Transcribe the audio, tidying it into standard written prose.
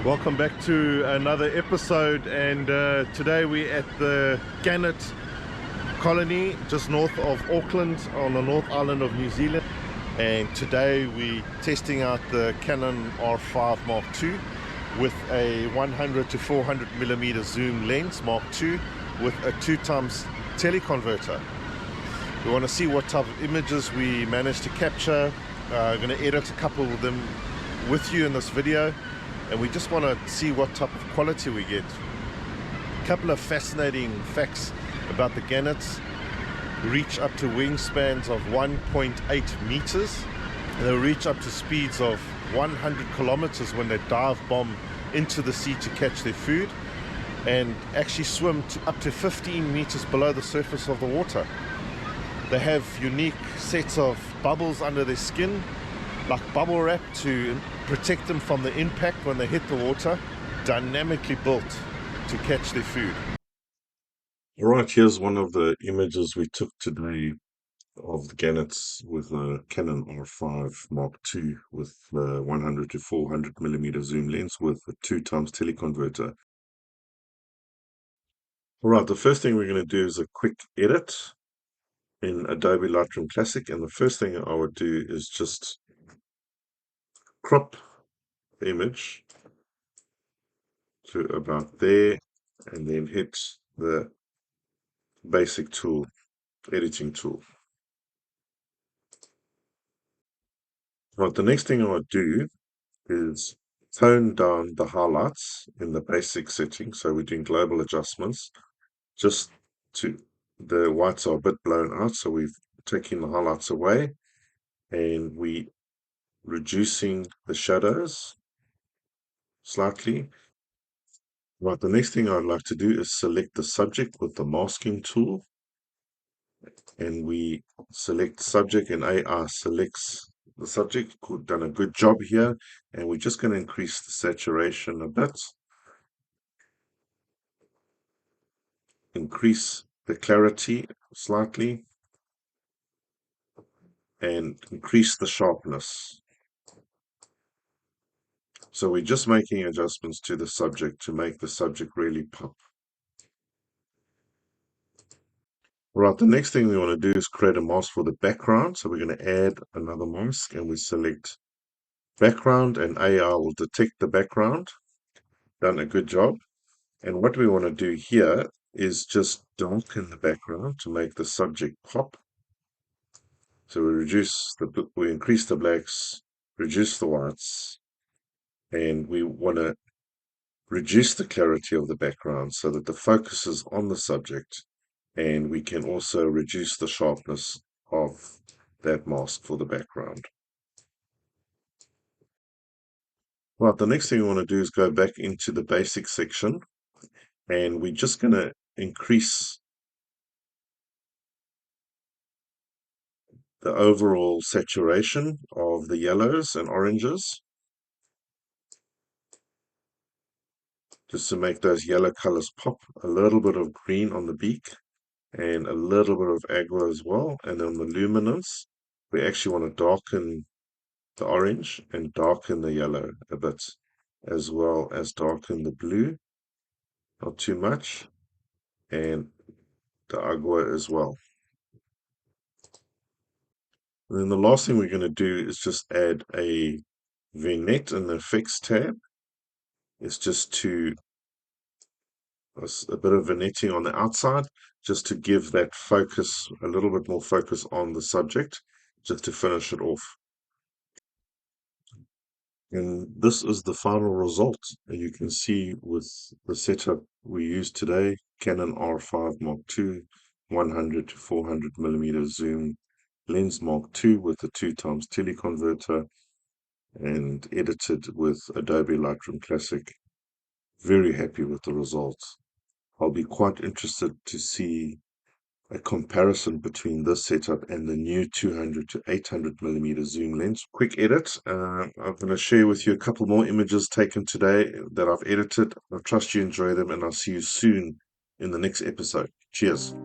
Welcome back to another episode, and today we're at the Gannet Colony just north of Auckland on the North Island of New Zealand. And today we're testing out the Canon R5 Mark II with a 100 to 400 millimeter zoom lens Mark II with a 2x teleconverter. We want to see what type of images we managed to capture. I'm going to edit a couple of them with you in this video, and we just want to see what type of quality we get. A couple of fascinating facts about the Gannets: reach up to wingspans of 1.8 meters. They'll reach up to speeds of 100 kilometers when they dive bomb into the sea to catch their food, and actually swim up to 15 meters below the surface of the water. They have unique sets of bubbles under their skin, like bubble wrap, to protect them from the impact when they hit the water, dynamically built to catch their food. All right, here's one of the images we took today of the gannets with a Canon R5 Mark II with 100 to 400 millimeter zoom lens with a 2x teleconverter. All right, the first thing we're going to do is a quick edit in Adobe Light Room Classic, and the first thing I would do is just crop the image to about there, and then hit the basic tool, editing tool. Right, the next thing I would do is tone down the highlights in the basic setting. So we're doing global adjustments, just to the whites are a bit blown out, so we've taken the highlights away, and we reducing the shadows slightly. Right, the next thing I'd like to do is select the subject with the masking tool, and we select subject, and AI selects the subject. Done a good job here, and we're just going to increase the saturation a bit, increase the clarity slightly, and increase the sharpness. So we're just making adjustments to the subject to make the subject really pop. Right, the next thing we want to do is create a mask for the background. So we're going to add another mask, and we select background, and AI will detect the background. Done a good job. And what we want to do here is just darken the background to make the subject pop. So we increase the blacks, reduce the whites, and we want to reduce the clarity of the background so that the focus is on the subject, and we can also reduce the sharpness of that mask for the background. Right, the next thing we want to do is go back into the basic section, and we're just going to increase the overall saturation of the yellows and oranges, just to make those yellow colors pop. A little bit of green on the beak and a little bit of agua as well. And on the luminance, we actually want to darken the orange and darken the yellow a bit, as well as darken the blue, not too much, and the agua as well. And then the last thing we're going to do is just add a vignette in the effects tab. It's just to a bit of vignetting on the outside, just to give that focus, a little bit more focus on the subject, just to finish it off. And this is the final result. And you can see with the setup we used today, Canon R5 Mark II, 100 to 400 millimeter zoom lens Mark II with a 2x teleconverter, and edited with Adobe Light Room Classic. Very happy with the results. I'll be quite interested to see a comparison between this setup and the new 200 to 800 millimeter zoom lens. Quick edit. I'm going to share with you a couple more images taken today that I've edited. I trust you enjoy them, and I'll see you soon in the next episode. Cheers.